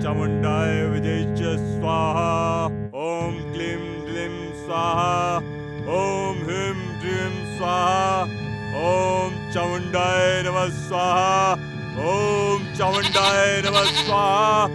चामुंडाय विजयश्च स्वाहा। ओम क्लीं ग्लीं स्वाहा। ओम ह्रीं ह्रीं स्वाहा। ओम चामुंडाय नमः स्वाहा। ओम चामुंडाय नमः स्वाहा।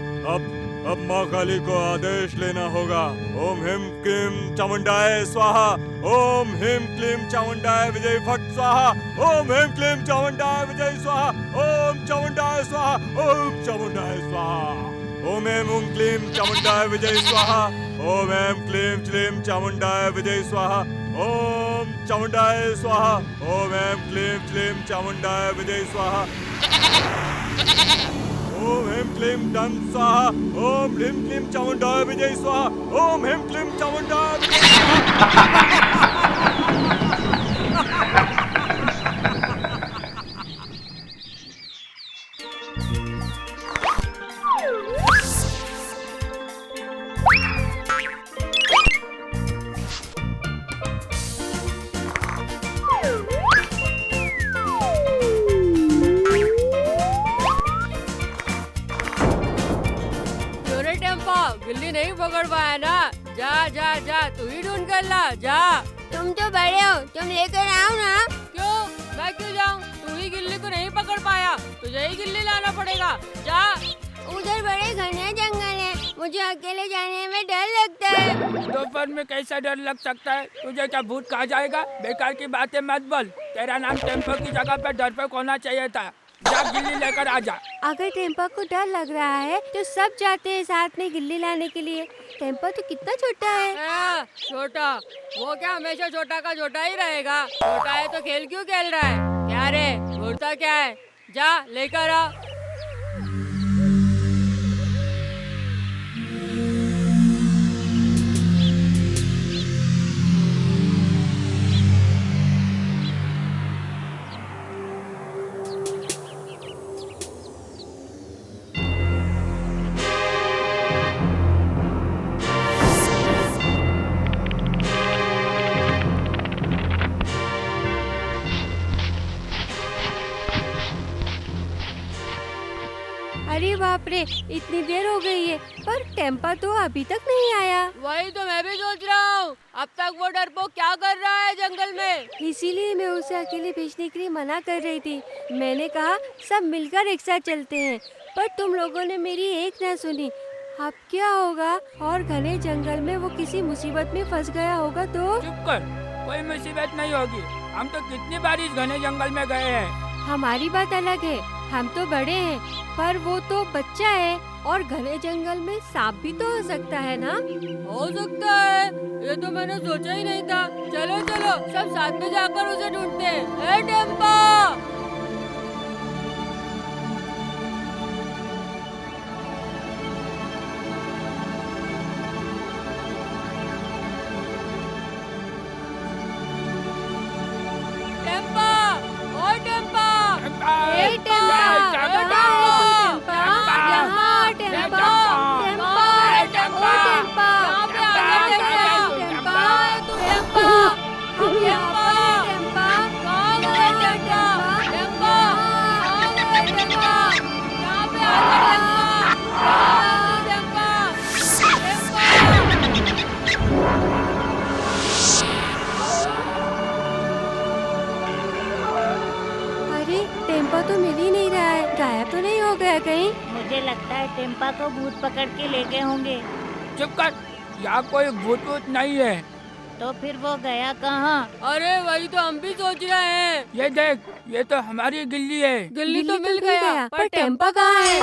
अब माँ काली को आदेश लेना होगा। ओम ह्रीं क्लीं चामुंडाय स्वाहा। ओम ह्रीं क्लीं चामुंडाय विजय फट स्वाहा। ओम ह्रीं क्लीं चामुंडाय विजय स्वाहा। ओम चामुंडाय स्वाहा। ओम चामुंडाय स्वाहा। ओम ऐं क्लीं चामुंडाय विजय स्वाहा। ओम ऐं क्लीं क्लीं चामुंडाय विजय स्वाहा। ओम चामुंडाय स्वाहा। ओम ऐं क्लीं क्लीं चामुंडाय विजय स्वाहा। ओम ह्रीं क्लीं डं स्वाहा। ओम ह्रीं क्लीं चामुंडाय विजय स्वाहा। ओम ह्रीं क्लीं चामुंडाय विजय स्वाहा। गिल्ली नहीं पकड़ पाया ना? जा जा जा, तू ही ढूंढ कर ला, जा। तुम तो बड़े हो, तुम लेकर आओ ना। क्यों? मैं क्यों जाऊँ? तू ही गिल्ली को नहीं पकड़ पाया, तुझे ही गिल्ली लाना पड़ेगा, जा। उधर बड़े घने जंगल है, मुझे अकेले जाने में डर लगता है। दोपहर में कैसा डर लग सकता है? तुझे क्या भूत खा जाएगा? बेकार की बातें मत बोल। तेरा नाम टेम्पो की जगह पर डरपोक होना चाहिए था। जा गिल्ली लेकर आ जा। अगर टेम्पा को डर लग रहा है तो सब जाते हैं साथ में गिल्ली लाने के लिए। टेम्पा तो कितना छोटा है। छोटा? वो क्या हमेशा छोटा का छोटा ही रहेगा? छोटा है तो खेल क्यों खेल रहा है? क्या रे, घूरता क्या है? जा लेकर आ। अरे बाप रे, इतनी देर हो गई है पर टेम्पा तो अभी तक नहीं आया। वही तो मैं भी सोच रहा हूँ, अब तक वो डरपोक क्या कर रहा है जंगल में? इसीलिए मैं उसे अकेले भेजने के लिए मना कर रही थी। मैंने कहा सब मिलकर एक साथ चलते हैं, पर तुम लोगों ने मेरी एक ना सुनी। अब क्या होगा? और घने जंगल में वो किसी मुसीबत में फंस गया होगा तो? चुप कर, कोई मुसीबत नहीं होगी। हम तो कितनी बार इस घने जंगल में गए हैं। हमारी बात अलग है, हम तो बड़े हैं, पर वो तो बच्चा है। और घने जंगल में सांप भी तो हो सकता है ना? हो सकता है, ये तो मैंने सोचा ही नहीं था। चलो चलो, सब साथ में जाकर उसे ढूंढते हैं। ए टेम्पा! टेम्पा! ओ टेम्पा! ए टेम्पा, कहाँ है तू टेम्पा? यहाँ टेम्पा, टेम्पा, ओ टेम्पा, टेम्पा, टेम्पा, हम यहाँ पर हैं टेम्पा, कहाँ गए टेम्पा? टेम्पा, कहाँ गए टेम्पा? यहाँ पे आ जा टेम्पा, अरे टेम्पा तो मिल ही नहीं रहा है, गायब तो नहीं हो गया कहीं? मुझे लगता है टेम्पा को भूत पकड़ के ले गए होंगे। चुप कर, यहाँ कोई भूत वूत नहीं है। तो फिर वो गया कहाँ? अरे वही तो हम भी सोच रहे हैं। ये देख, ये तो हमारी गिल्ली है। गिल्ली तो मिल गया, पर टेम्पा कहाँ है?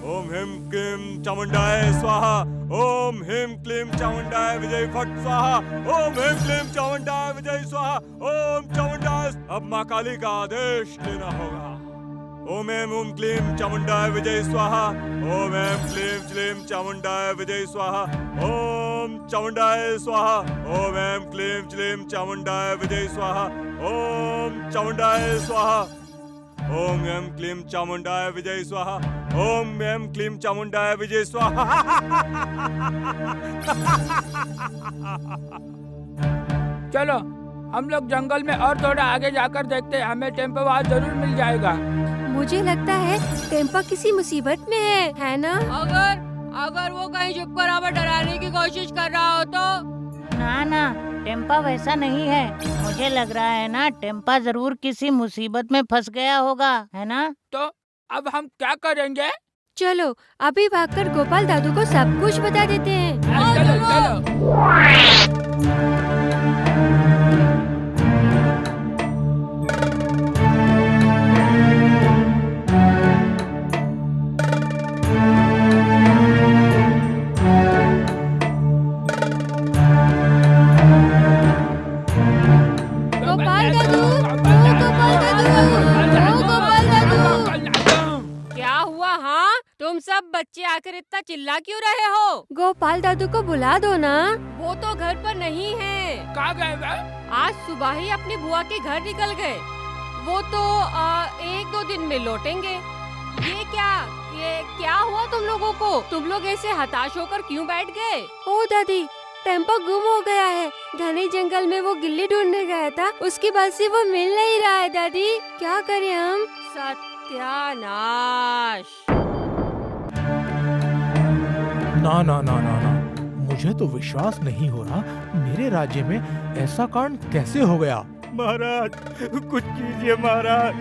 ओम ह्रीं क्लीं चामुंडाय स्वाहा। ओम ह्रीं क्लीं चामुंडाय विजय फट स्वाहा। ओम ह्रीं क्लीं चामुंडाय विजय स्वाहा। ओम चामुंडाय। अब माँ काली का आदेश लेना होगा। ओम ऐं क्लीं चामुंडाय विजय स्वाहा। ओम ऐं क्लीं क्लीं चामुंडाय विजय स्वाहा। ओम चामुंडाय स्वाहा। ओम ऐं क्लीं क्लीं चामुंडाय विजय स्वाहा। ओम चामुंडाय स्वाहा। ओम ऐं क्लीं चामुंडाय विजय स्वाहा। ओम ऐं क्लीं चामुंडाय विजय स्वाहा। चलो हम लोग जंगल में और थोड़ा आगे जाकर देखते हैं, हमें टेम्पो वहाँ जरूर मिल जाएगा। मुझे लगता है टेम्पा किसी मुसीबत में है ना? अगर वो कहीं चुप कर हमें डराने की कोशिश कर रहा हो तो? ना, टेम्पा वैसा नहीं है। मुझे लग रहा है ना, टेम्पा जरूर किसी मुसीबत में फंस गया होगा, है ना? तो अब हम क्या करेंगे? चलो अभी भागकर गोपाल दादू को सब कुछ बता देते हैं। चलो। गोपाल दादू, ओ गोपाल दादू, ओ गोपाल दादू। क्या हुआ? हाँ, तुम सब बच्चे आकर इतना चिल्ला क्यों रहे हो? गोपाल दादू को बुला दो ना। वो तो घर पर नहीं है। कहाँ गए वे? आज सुबह ही अपनी बुआ के घर निकल गए। वो तो 1-2 दिन में लौटेंगे। ये क्या हुआ तुम लोगों को? तुम लोग ऐसे हताश होकर क्यों बैठ गए? ओ दादी, टेम्पा गुम हो गया है। घने जंगल में वो गिल्ली ढूंढने गया था, उसके बाद से वो मिल नहीं रहा है दादी। क्या करें हम? सत्यानाश। ना ना ना ना ना, मुझे तो विश्वास नहीं हो रहा। मेरे राज्य में ऐसा कांड कैसे हो गया? महाराज कुछ कीजिए महाराज।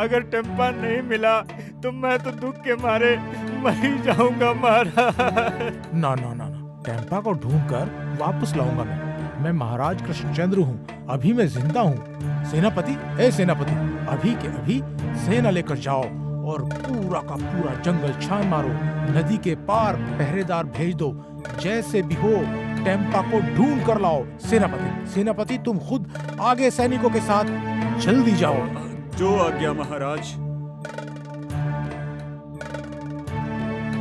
अगर टेम्पा नहीं मिला तो मैं तो दुख के मारे मर ही जाऊंगा महाराज। ना ना ना ना, टेम्पा को ढूंढकर वापस लाऊंगा मैं महाराज कृष्णचंद्र हूँ। अभी मैं जिंदा हूँ। सेनापति, ए सेनापति, अभी के अभी सेना लेकर जाओ और पूरा का पूरा जंगल छान मारो। नदी के पार पहरेदार भेज दो। जैसे भी हो टेम्पा को ढूंढ कर लाओ। सेनापति तुम खुद आगे सैनिकों के साथ जल्दी जाओ। जो आज्ञा महाराज।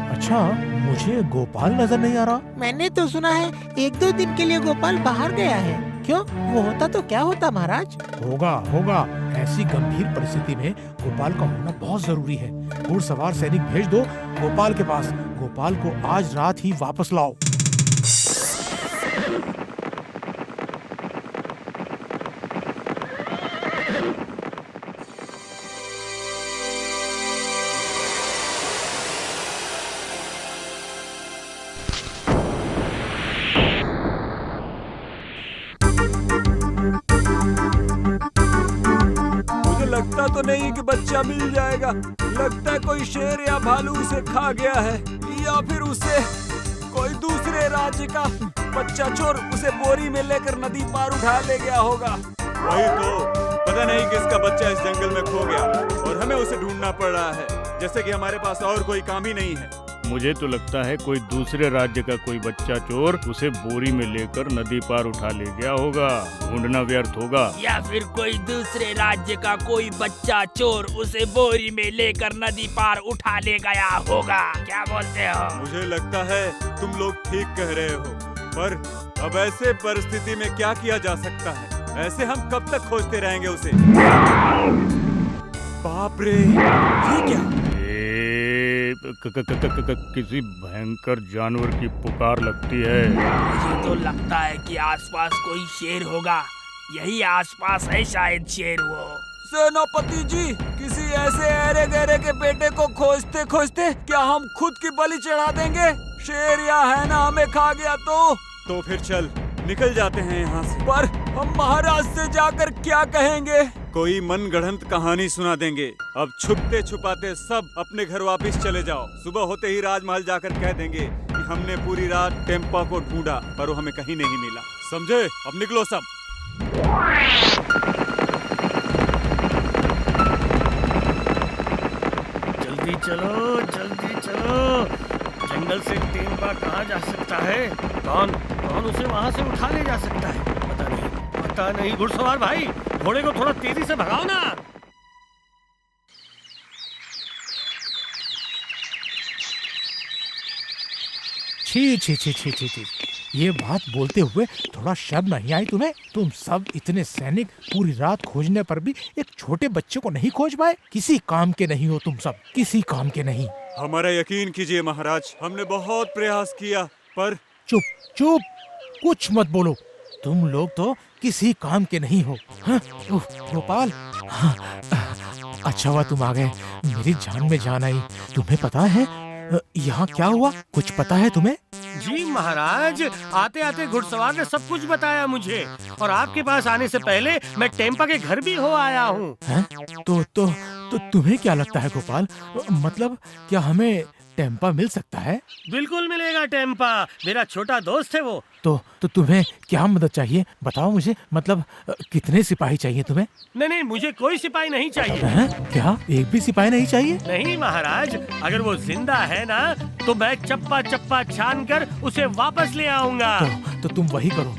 अच्छा, मुझे गोपाल नजर नहीं आ रहा। मैंने तो सुना है 1-2 दिन के लिए गोपाल बाहर गया है। क्यों, वो होता तो क्या होता महाराज? होगा। ऐसी गंभीर परिस्थिति में गोपाल का होना बहुत जरूरी है। घुड़सवार सैनिक भेज दो गोपाल के पास। गोपाल को आज रात ही वापस लाओ। लगता तो नहीं कि बच्चा मिल जाएगा। लगता है कोई शेर या भालू उसे खा गया है, या फिर उसे कोई दूसरे राज्य का बच्चा चोर उसे बोरी में लेकर नदी पार उठा ले गया होगा। वही तो, पता नहीं किसका बच्चा इस जंगल में खो गया और हमें उसे ढूंढना पड़ रहा है, जैसे कि हमारे पास और कोई काम ही नहीं है। मुझे तो लगता है कोई दूसरे राज्य का कोई बच्चा चोर उसे बोरी में लेकर नदी पार उठा ले गया होगा। ढूंढना व्यर्थ होगा। या फिर कोई दूसरे राज्य का कोई बच्चा चोर उसे बोरी में लेकर नदी पार उठा ले गया होगा। क्या बोलते हो? मुझे लगता है तुम लोग ठीक कह रहे हो, पर अब ऐसे परिस्थिति में क्या किया जा सकता है? ऐसे हम कब तक खोजते रहेंगे उसे? बाप रे, ये क्या? किसी भयंकर जानवर की पुकार लगती है। मुझे तो लगता है कि आसपास कोई शेर होगा। यही आसपास है शायद शेर वो। सेनापति जी, किसी ऐसे अरे गहरे के बेटे को खोजते खोजते क्या हम खुद की बलि चढ़ा देंगे? शेर या है ना हमें खा गया तो फिर चल निकल जाते हैं यहाँ से। पर हम महाराज से जाकर क्या कहेंगे? कोई मनगढ़ंत कहानी सुना देंगे। अब छुपते छुपाते सब अपने घर वापस चले जाओ। सुबह होते ही राजमहल जाकर कह देंगे कि हमने पूरी रात टेम्पा को ढूंढा पर वो हमें कहीं नहीं मिला। समझे? अब निकलो सब। जल्दी चलो। जंगल से टेम्पा कहाँ जा सकता है? कौन उसे वहाँ से उठा ले जा सकता है? पता नहीं। घुड़सवार भाई, घोड़े को थोड़ा तेजी से भगाओ ना। छी। ये बात बोलते हुए थोड़ा शर्म नहीं आई तुम्हें? तुम सब इतने सैनिक पूरी रात खोजने पर भी एक छोटे बच्चे को नहीं खोज पाए? किसी काम के नहीं हो तुम सब, किसी काम के नहीं। हमारा यकीन कीजिए महाराज, हमने बहुत प्रयास किया पर। चुप, कुछ मत बोलो। तुम लोग तो किसी काम के नहीं हो। हाँ? गोपाल, हाँ, अच्छा हुआ तुम आ गए, मेरी जान में जान आई। तुम्हें पता है यहाँ क्या हुआ? कुछ पता है तुम्हें? जी महाराज, आते आते घुड़सवार ने सब कुछ बताया मुझे, और आपके पास आने से पहले मैं टेम्पा के घर भी हो आया हूँ। तो तुम्हें क्या लगता है गोपाल, मतलब क्या हमें टेम्पा मिल सकता है? बिल्कुल मिलेगा टेम्पा, मेरा छोटा दोस्त है वो। तो तुम्हें क्या मदद चाहिए बताओ मुझे, मतलब कितने सिपाही चाहिए तुम्हें? नहीं, मुझे कोई सिपाही नहीं चाहिए। हैं? क्या एक भी सिपाही नहीं चाहिए? नहीं महाराज, अगर वो जिंदा है ना तो मैं चप्पा चप्पा छान कर उसे वापस ले आऊंगा। तो तुम वही करो,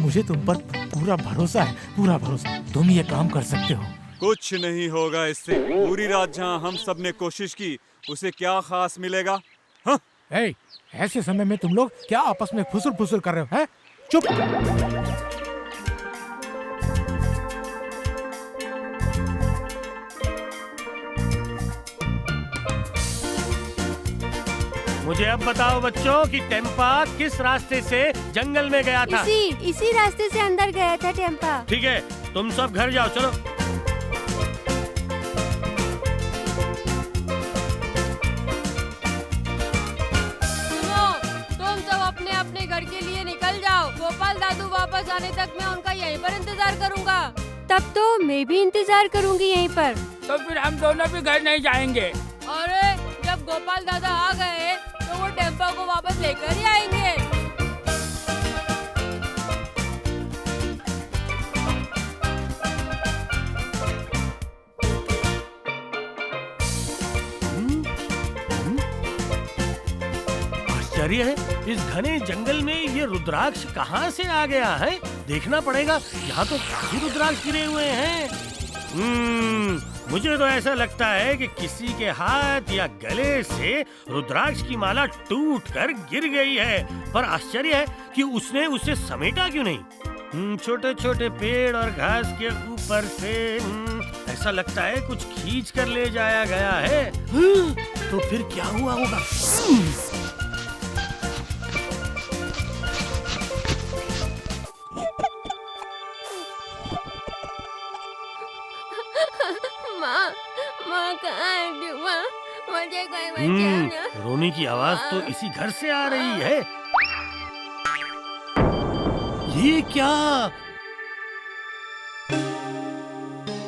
मुझे तुम पर पूरा भरोसा है, पूरा भरोसा। तुम ये काम कर सकते हो। कुछ नहीं होगा इससे। पूरी रात जहाँ हम सब ने कोशिश की, उसे क्या खास मिलेगा? हाँ? ऐसे समय में तुम लोग क्या आपस में फुसुर फुसुर कर रहे हो? हैं? चुप। मुझे अब बताओ बच्चों कि टेम्पा किस रास्ते से जंगल में गया था? इसी रास्ते से अंदर गया था टेम्पा। ठीक है, तुम सब घर जाओ, चलो। अपने घर के लिए निकल जाओ। गोपाल दादू वापस आने तक मैं उनका यहीं पर इंतजार करूंगा। तब तो मैं भी इंतजार करूंगी यहीं पर। तो फिर हम दोनों भी घर नहीं जाएंगे। अरे जब गोपाल दादा आ गए तो वो टेम्पा को वापस लेकर ही आएंगे। आश्चर्य है, इस घने जंगल में ये रुद्राक्ष कहाँ से आ गया है? देखना पड़ेगा, यहाँ तो काफी रुद्राक्ष गिरे हुए हैं। मुझे तो ऐसा लगता है कि किसी के हाथ या गले से रुद्राक्ष की माला टूटकर गिर गई है, पर आश्चर्य है कि उसने उसे समेटा क्यों नहीं। छोटे छोटे पेड़ और घास के ऊपर से ऐसा लगता है कुछ खींच कर ले जाया गया है। तो फिर क्या हुआ होगा? माँ कहाँ है? माँ, मुझे कोई बचाओ। रोने की आवाज तो इसी घर से आ रही है। ये क्या?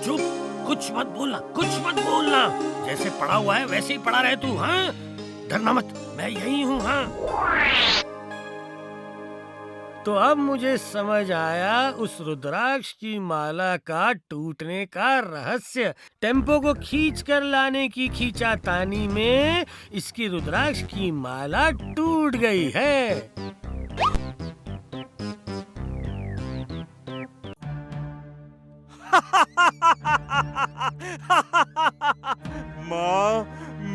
चुप, कुछ मत बोलना, कुछ मत बोलना। जैसे पड़ा हुआ है वैसे ही पड़ा रहे तू। हाँ, डरना मत, मैं यही हूँ। हाँ, तो अब मुझे समझ आया उस रुद्राक्ष की माला का टूटने का रहस्य। टेम्पो को खींच कर लाने की खींचातानी में इसकी रुद्राक्ष की माला टूट गई है। माँ,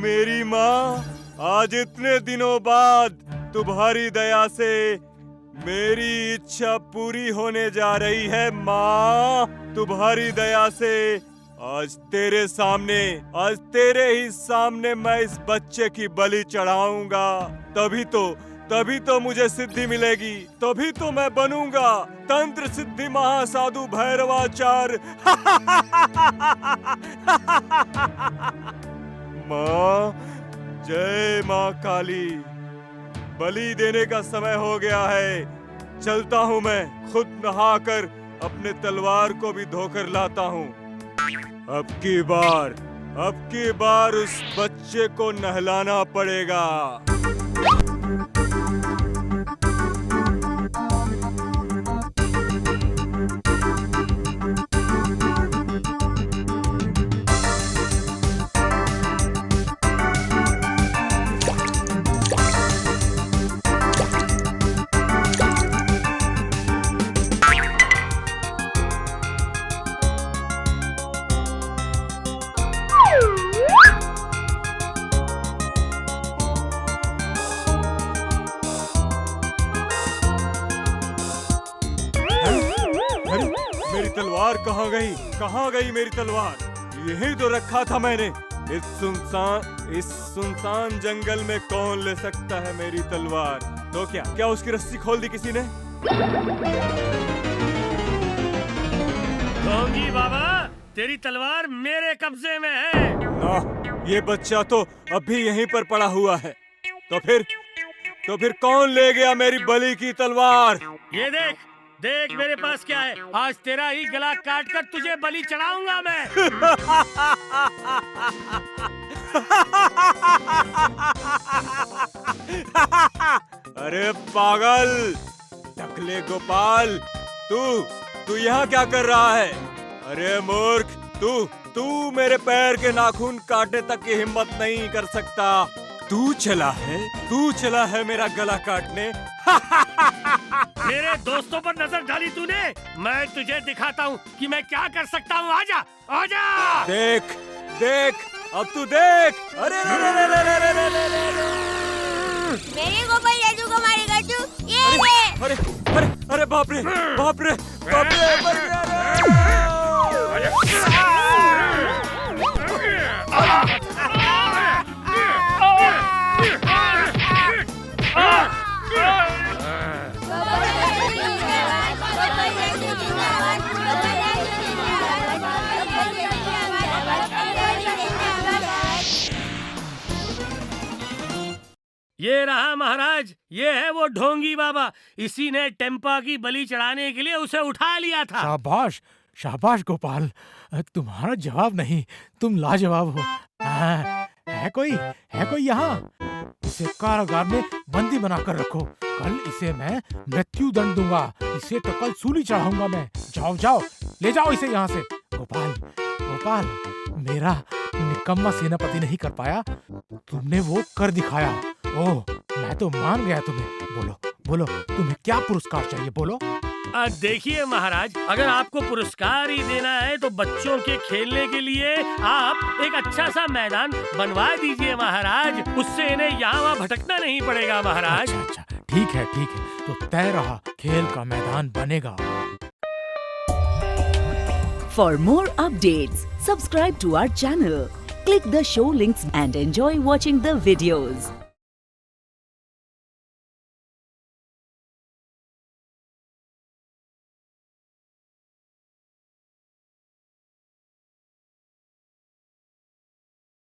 मेरी माँ, आज इतने दिनों बाद तुम्हारी दया से मेरी इच्छा पूरी होने जा रही है। माँ, तुम्हारी दया से आज तेरे ही सामने मैं इस बच्चे की बलि चढ़ाऊंगा। तभी तो मुझे सिद्धि मिलेगी, तभी तो मैं बनूंगा तंत्र सिद्धि महासाधु भैरवाचार्य। माँ, जय माँ काली। बलि देने का समय हो गया है। चलता हूँ, मैं खुद नहाकर अपने तलवार को भी धोकर लाता हूँ। अब की बार उस बच्चे को नहलाना पड़ेगा। कहाँ गई मेरी तलवार? यही तो रखा था मैंने। इस सुनसान जंगल में कौन ले सकता है मेरी तलवार? तो क्या उसकी रस्सी खोल दी किसी ने? ढोंगी बाबा, तेरी तलवार मेरे कब्जे में है। ना, ये बच्चा तो अभी यहीं पर पड़ा हुआ है। तो फिर कौन ले गया मेरी बलि की तलवार? ये देख देख मेरे पास क्या है। आज तेरा ही गला काट कर तुझे बलि चढ़ाऊंगा मैं। अरे पागल टकले गोपाल, तू यहाँ क्या कर रहा है? अरे मूर्ख, तू मेरे पैर के नाखून काटने तक की हिम्मत नहीं कर सकता। तू चला है मेरा गला काटने। मेरे दोस्तों पर नजर डाली तूने। मैं तुझे दिखाता हूँ कि मैं क्या कर सकता हूँ। आजा आजा। देख अब तू देख। अरे मेरे गोपाल जादू को मारेगा तू? ये ले। अरे बाप रे। ये रहा महाराज, ये है वो ढोंगी बाबा। इसी ने टेम्पा की बलि चढ़ाने के लिए उसे उठा लिया था। शाबाश शाबाश गोपाल, तुम्हारा जवाब नहीं, तुम लाजवाब हो। है कोई यहाँ? इसे कारागार में बंदी बनाकर रखो। कल इसे मैं मृत्यु दंड दूंगा। इसे तो कल सूली चढ़ाऊंगा मैं। जाओ ले जाओ इसे यहाँ से। गोपाल, मेरा निकम्मा सेनापति नहीं कर पाया, तुमने वो कर दिखाया। ओह, मैं तो मान गया तुम्हें। बोलो तुम्हें क्या पुरस्कार चाहिए, बोलो। देखिए महाराज, अगर आपको पुरस्कार ही देना है तो बच्चों के खेलने के लिए आप एक अच्छा सा मैदान बनवा दीजिए महाराज। उससे इन्हें यहाँ वहाँ भटकना नहीं पड़ेगा महाराज। अच्छा, ठीक है तो तय रहा, खेल का मैदान बनेगा। For more updates, subscribe to our channel, click the show links and enjoy watching the videos.